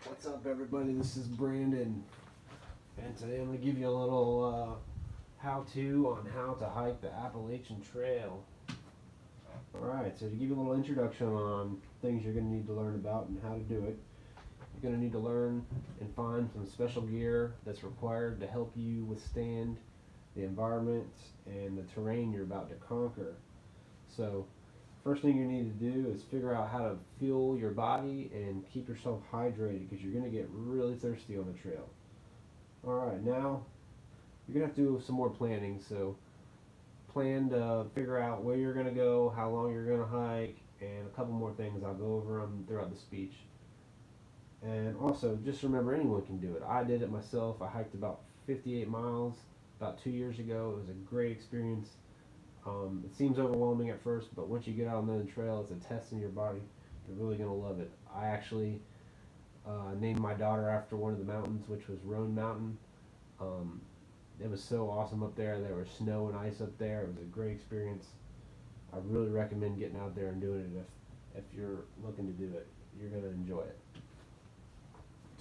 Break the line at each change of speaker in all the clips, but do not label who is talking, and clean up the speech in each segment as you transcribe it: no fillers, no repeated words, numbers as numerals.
What's up, everybody? This is Brandon, and today I'm going to give you a little how-to on how to hike the Appalachian Trail. Alright, so to give you a little introduction on things you're going to need to learn about and how to do it, you're going to need to learn and find some special gear that's required to help you withstand the environment and the terrain you're about to conquer. So, first thing you need to do is figure out how to fuel your body and keep yourself hydrated because you're going to get really thirsty on the trail. Alright, now you're going to have to do some more planning. So plan to figure out where you're going to go, how long you're going to hike, and a couple more things. I'll go over them throughout the speech. And also, just remember, anyone can do it. I did it myself. I hiked about 58 miles about 2 years ago. It was a great experience. It seems overwhelming at first, but once you get out on the trail, it's a test in your body. You're really going to love it. I actually named my daughter after one of the mountains, which was Roan Mountain. It was so awesome up there. There was snow and ice up there. It was a great experience. I really recommend getting out there and doing it if you're looking to do it. You're going to enjoy it.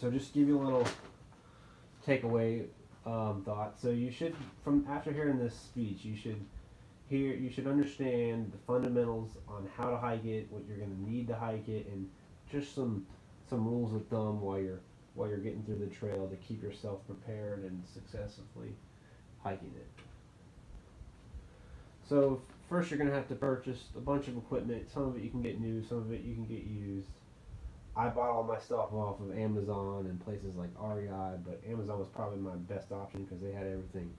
So just to give you a little takeaway thought. So you should, from after hearing this speech, you should understand the fundamentals on how to hike it, what you're going to need to hike it, and just some rules of thumb while you're getting through the trail to keep yourself prepared and successfully hiking it. So first, you're going to have to purchase a bunch of equipment. Some of it you can get new, some of it you can get used. I bought all my stuff off of Amazon and places like REI, but Amazon was probably my best option because they had everything.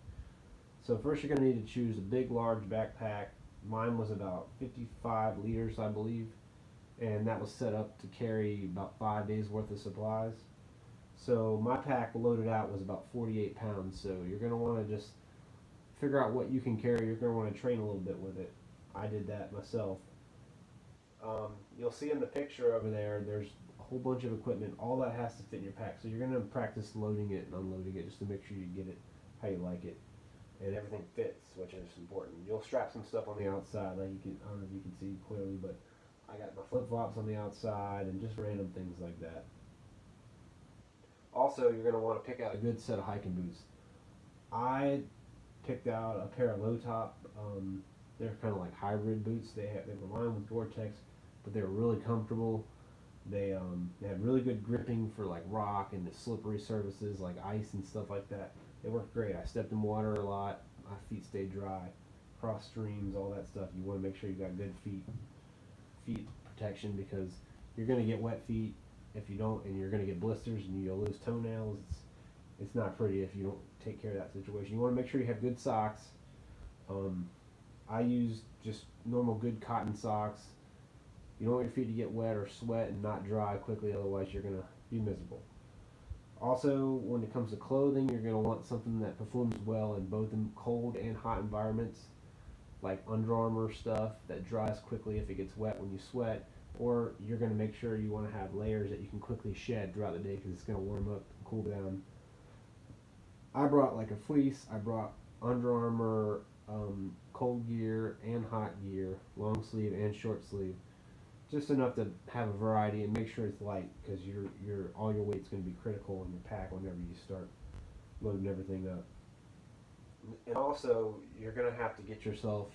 So first you're going to need to choose a big, large backpack. Mine was about 55 liters, I believe, and that was set up to carry about 5 days worth of supplies. So my pack loaded out was about 48 pounds, so you're going to want to just figure out what you can carry. You're going to want to train a little bit with it. I did that myself. You'll see in the picture over there, there's a whole bunch of equipment. All that has to fit in your pack. So you're going to practice loading it and unloading it just to make sure you get it how you like it. And everything fits, which is important. You'll strap some stuff on the outside, like I don't know if you can see clearly, but I got my flip-flops on the outside and just random things like that. Also, you're going to want to pick out a good set of hiking boots. I picked out a pair of low-top, they're kind of like hybrid boots. They were lined with Gore-Tex, but they were really comfortable. They had really good gripping for like rock and the slippery surfaces like ice and stuff like that. They worked great. I stepped in water a lot. My feet stayed dry. Cross streams, all that stuff. You want to make sure you got good feet protection because you're going to get wet feet if you don't, and you're going to get blisters and you'll lose toenails. It's not pretty if you don't take care of that situation. You want to make sure you have good socks. I use just normal good cotton socks. You don't want your feet to get wet or sweat and not dry quickly, otherwise you're going to be miserable. Also, when it comes to clothing, you're going to want something that performs well in both cold and hot environments, like Under Armour stuff that dries quickly if it gets wet when you sweat, or you're going to make sure you want to have layers that you can quickly shed throughout the day because it's going to warm up and cool down. I brought like a fleece. I brought Under Armour cold gear and hot gear, long sleeve and short sleeve. Just enough to have a variety and make sure it's light because all your weight's going to be critical in your pack whenever you start loading everything up. And also, you're going to have to get yourself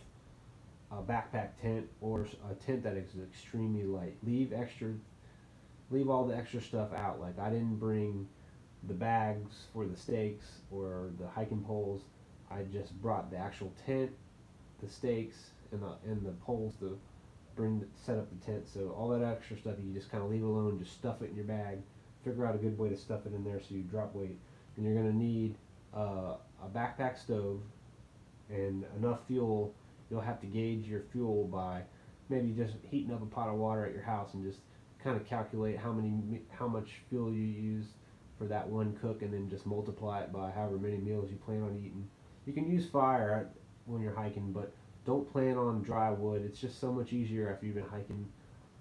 a backpack tent or a tent that is extremely light. Leave all the extra stuff out. Like I didn't bring the bags for the stakes or the hiking poles. I just brought the actual tent, the stakes, and the poles to set up the tent. So all that extra stuff you just kind of leave alone. Just stuff it in your bag. Figure out a good way to stuff it in there so you drop weight. And you're going to need a backpack stove and enough fuel. You'll have to gauge your fuel by maybe just heating up a pot of water at your house and just kind of calculate how much fuel you use for that one cook, and then just multiply it by however many meals you plan on eating. You can use fire when you're hiking, but don't plan on dry wood. It's just so much easier after you've been hiking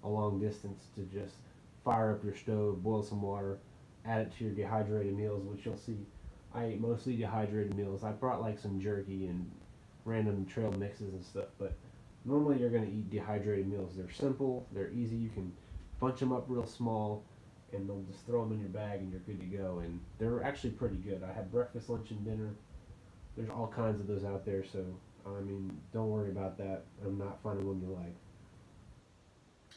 a long distance to just fire up your stove, boil some water, add it to your dehydrated meals, which you'll see I ate mostly dehydrated meals. I brought like some jerky and random trail mixes and stuff, but normally you're going to eat dehydrated meals. They're simple, they're easy, you can bunch them up real small, and they'll just throw them in your bag and you're good to go. And they're actually pretty good. I had breakfast, lunch, and dinner. There's all kinds of those out there, so I mean, don't worry about that. I'm not finding one you like.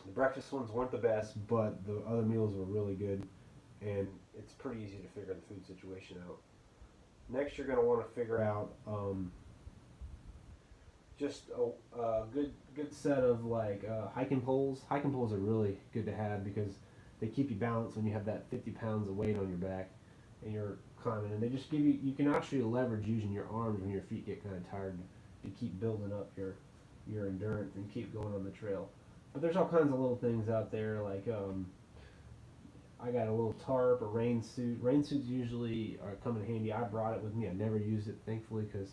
The breakfast ones weren't the best, but the other meals were really good, and it's pretty easy to figure the food situation out. Next, you're going to want to figure out just a good set of like hiking poles. Hiking poles are really good to have because they keep you balanced when you have that 50 pounds of weight on your back and you're climbing. And they just give you can actually leverage using your arms when your feet get kind of tired to keep building up your endurance and keep going on the trail. But there's all kinds of little things out there like I got a little tarp, a rain suit. Rain suits usually come in handy. I brought it with me. I never used it, thankfully, because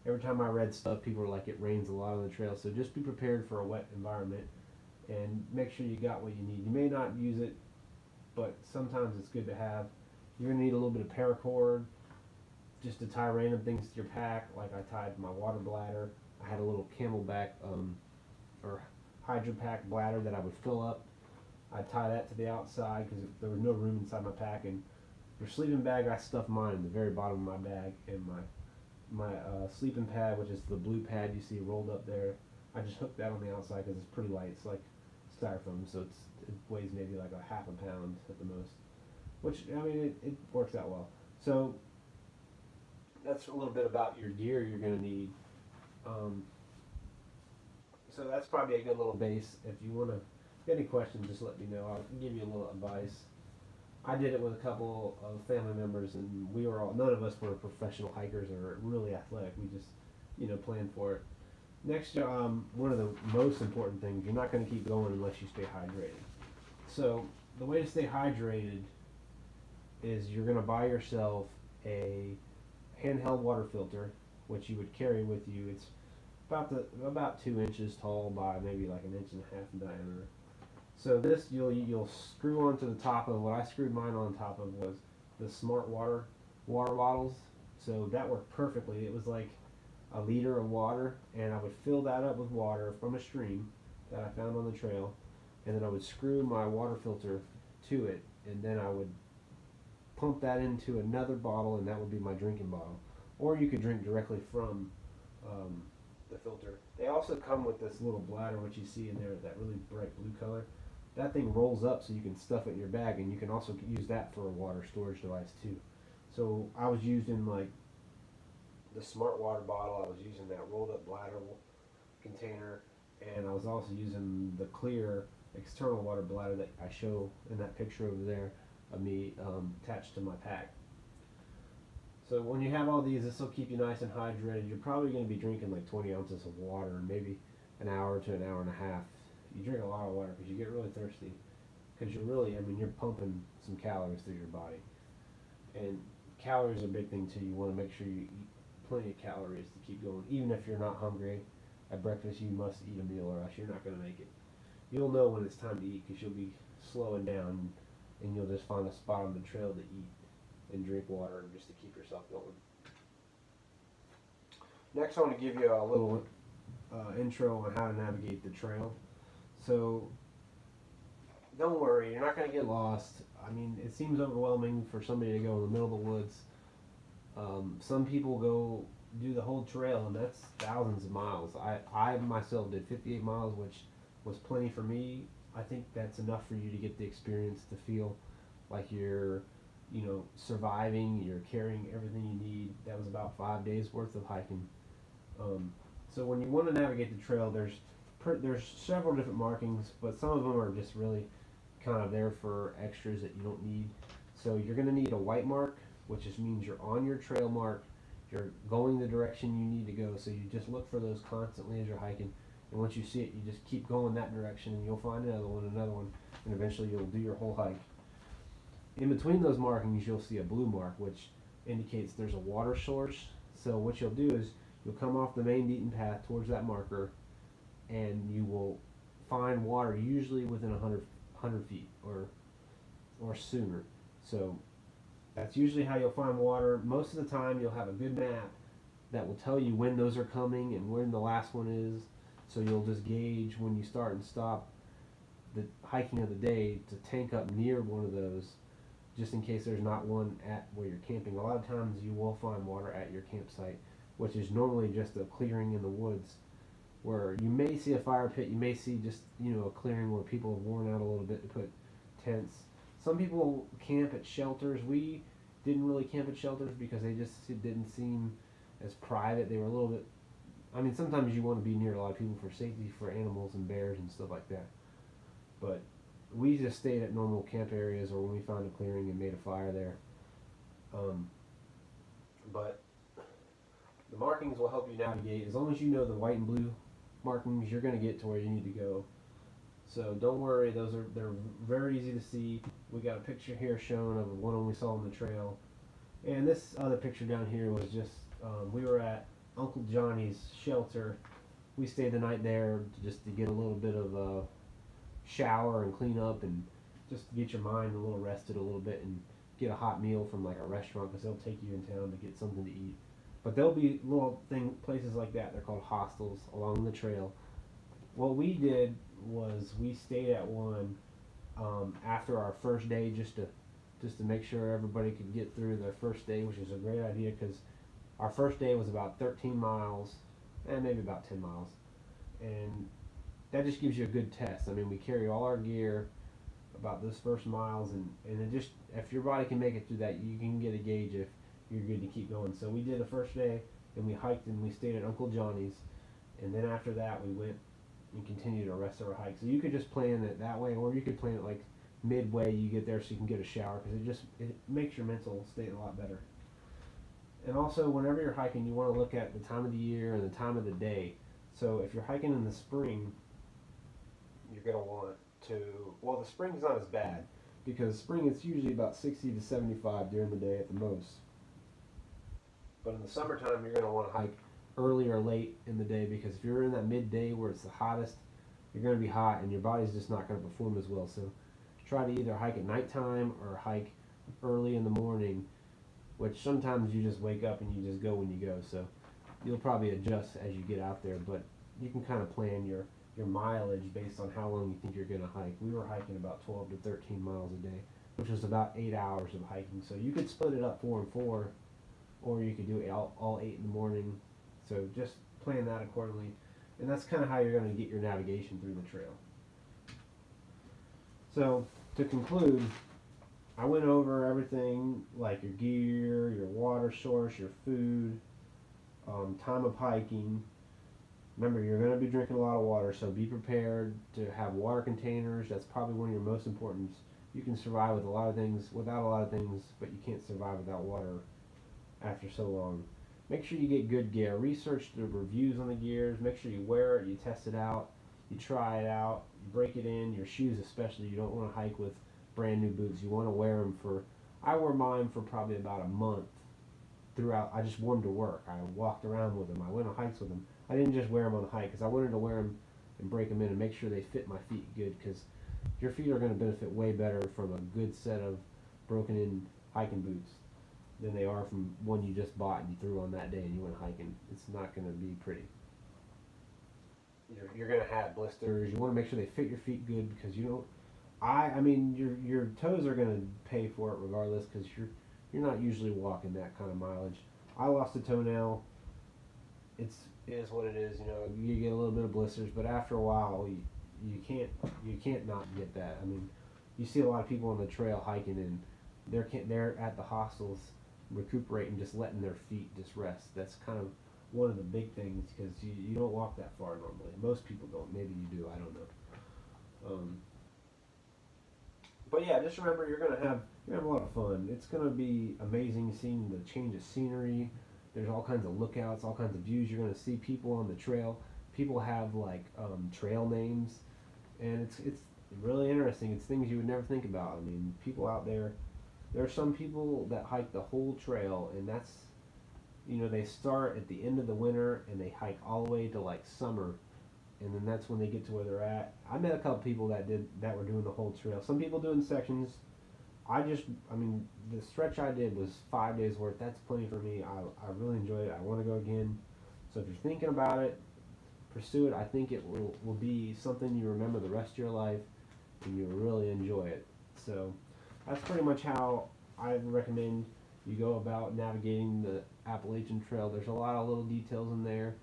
every time I read stuff, people were like, it rains a lot on the trail. So just be prepared for a wet environment and make sure you got what you need. You may not use it, but sometimes it's good to have. You're going to need a little bit of paracord just to tie random things to your pack. Like I tied my water bladder. I had a little camelback or hydro pack bladder that I would fill up. I tie that to the outside because there was no room inside my pack. And your sleeping bag, I stuffed mine in the very bottom of my bag, and my sleeping pad, which is the blue pad you see rolled up there. I just hooked that on the outside because it's pretty light. It's like styrofoam, so it weighs maybe like a half a pound at the most. Which I mean, it works out well. So that's a little bit about your gear you're going to need. So that's probably a good little base. If you want to get any questions, just let me know. I'll give you a little advice. I did it with a couple of family members, and we were all, none of us were professional hikers or really athletic. We just, planned for it. Next, one of the most important things, you're not going to keep going unless you stay hydrated. So the way to stay hydrated is you're going to buy yourself a handheld water filter, which you would carry with you. It's about 2 inches tall by maybe like 1.5 inches in diameter. So this you'll screw onto the top of, what I screwed mine on top of was the Smart water bottles. So that worked perfectly. It was like a liter of water, and I would fill that up with water from a stream that I found on the trail, and then I would screw my water filter to it, and then I would pump that into another bottle, and that would be my drinking bottle. Or you could drink directly from the filter. They also come with this little bladder, which you see in there, that really bright blue color. That thing rolls up so you can stuff it in your bag, and you can also use that for a water storage device too. So I was using like the Smart water bottle, I was using that rolled up bladder container, and I was also using the clear external water bladder that I show in that picture over there of me attached to my pack. So when you have all these, this will keep you nice and hydrated. You're probably going to be drinking like 20 ounces of water, maybe an hour to an hour and a half. You drink a lot of water because you get really thirsty. Because you're pumping some calories through your body. And calories are a big thing too. You want to make sure you eat plenty of calories to keep going. Even if you're not hungry at breakfast, you must eat a meal or else you're not going to make it. You'll know when it's time to eat because you'll be slowing down and you'll just find a spot on the trail to eat and drink water just to keep yourself going. Next, I want to give you a little intro on how to navigate the trail. So don't worry, you're not going to get lost. I mean, it seems overwhelming for somebody to go in the middle of the woods. Some people go do the whole trail, and that's thousands of miles. I myself did 58 miles, which was plenty for me. I think that's enough for you to get the experience to feel like you're surviving, you're carrying everything you need. That was about 5 days worth of hiking. So when you want to navigate the trail, there's several different markings, but some of them are just really kind of there for extras that you don't need. So you're going to need a white mark, which just means you're on your trail mark, you're going the direction you need to go. So you just look for those constantly as you're hiking, and once you see it, you just keep going that direction, and you'll find another one, and eventually you'll do your whole hike. In between those markings, you'll see a blue mark, which indicates there's a water source. So what you'll do is you'll come off the main beaten path towards that marker, and you will find water usually within 100 feet or sooner. So that's usually how you'll find water. Most of the time you'll have a good map that will tell you when those are coming and when the last one is. So you'll just gauge when you start and stop the hiking of the day to tank up near one of those, just in case there's not one at where you're camping. A lot of times you will find water at your campsite, which is normally just a clearing in the woods where you may see a fire pit, you may see just, a clearing where people have worn out a little bit to put tents. Some people camp at shelters. We didn't really camp at shelters because they just didn't seem as private. They were a little bit, I mean, sometimes you want to be near a lot of people for safety for animals and bears and stuff like that. But we just stayed at normal camp areas or when we found a clearing and made a fire there. But the markings will help you navigate. As long as you know the white and blue markings, you're going to get to where you need to go. So don't worry, they're very easy to see. We got a picture here shown of one we saw on the trail. And this other picture down here was just, we were at Uncle Johnny's shelter. We stayed the night there just to get a little bit of a shower and clean up and just to get your mind a little rested a little bit and get a hot meal from like a restaurant because they'll take you in town to get something to eat. But there'll be little places like that. They're called hostels along the trail. What we did was we stayed at one after our first day just to make sure everybody could get through their first day, which is a great idea because our first day was about 13 miles and maybe about 10 miles. And that just gives you a good test. I mean, we carry all our gear about those first miles and it just, if your body can make it through that, you can get a gauge if you're good to keep going. So we did the first day and we hiked and we stayed at Uncle Johnny's, and then after that we went and continued the rest of our hike. So you could just plan it that way, or you could plan it like midway you get there so you can get a shower because it makes your mental state a lot better. And also whenever you're hiking, you want to look at the time of the year and the time of the day. So if you're hiking in the spring, you're going to want to, well, the spring's not as bad because spring it's usually about 60 to 75 during the day at the most. But in the summertime, you're going to want to hike early or late in the day because if you're in that midday where it's the hottest, you're going to be hot and your body's just not going to perform as well. So try to either hike at nighttime or hike early in the morning, which sometimes you just wake up and you just go when you go. So you'll probably adjust as you get out there, but you can kind of plan your mileage based on how long you think you're going to hike. We were hiking about 12 to 13 miles a day, which was about 8 hours of hiking. So you could split it up 4 and 4, or you could do it all 8 in the morning. So just plan that accordingly. And that's kind of how you're going to get your navigation through the trail. So to conclude, I went over everything like your gear, your water source, your food, time of hiking. Remember, you're going to be drinking a lot of water, so be prepared to have water containers. That's probably one of your most important. You can survive with a lot of things, without a lot of things, but you can't survive without water after so long. Make sure you get good gear. Research the reviews on the gears. Make sure you wear it, you test it out, you try it out, you break it in. Your shoes especially, you don't want to hike with brand new boots. You want to wear them for, I wore mine for probably about a month throughout. I just wore them to work. I walked around with them. I went on hikes with them. I didn't just wear them on the hike because I wanted to wear them and break them in and make sure they fit my feet good because your feet are going to benefit way better from a good set of broken in hiking boots than they are from one you just bought and you threw on that day and you went hiking. It's not going to be pretty. You're going to have blisters. You want to make sure they fit your feet good because you don't. I mean, your toes are going to pay for it regardless because you're not usually walking that kind of mileage. I lost a toenail. It is what it is. You get a little bit of blisters, but after a while, you can't not get that. I mean, you see a lot of people on the trail hiking and they're at the hostels recuperating, just letting their feet just rest. That's kind of one of the big things because you don't walk that far normally. Most people don't. Maybe you do. I don't know. But yeah, just remember you're gonna have a lot of fun. It's gonna be amazing seeing the change of scenery. There's all kinds of lookouts, all kinds of views. You're gonna see people on the trail. People have like trail names, and it's really interesting. It's things you would never think about. I mean, people out there. There are some people that hike the whole trail, and that's, they start at the end of the winter and they hike all the way to like summer, and then that's when they get to where they're at. I met a couple people that were doing the whole trail. Some people doing sections. The stretch I did was 5 days worth. That's plenty for me. I really enjoyed it. I want to go again. So if you're thinking about it, pursue it. I think it will be something you remember the rest of your life. and you'll really enjoy it. So that's pretty much how I recommend you go about navigating the Appalachian Trail. There's a lot of little details in there,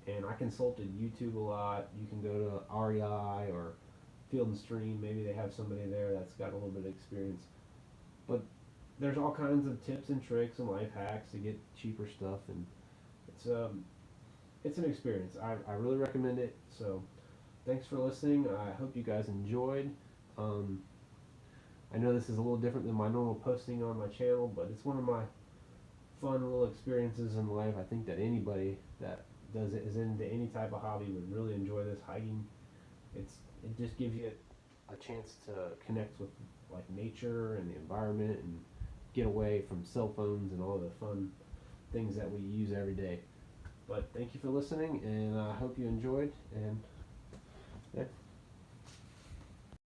and I consulted YouTube a lot. You can go to REI or Field and Stream. Maybe they have somebody there that's got a little bit of experience. But there's all kinds of tips and tricks and life hacks to get cheaper stuff, and it's it's an experience. I really recommend it. So thanks for listening. I hope you guys enjoyed. Um, I know this is a little different than my normal posting on my channel, but it's one of my fun little experiences in life. I think that anybody that does it is into any type of hobby would really enjoy this hiking. It just gives you a chance to connect with like nature and the environment and get away from cell phones and all the fun things that we use every day. But thank you for listening, and I hope you enjoyed, and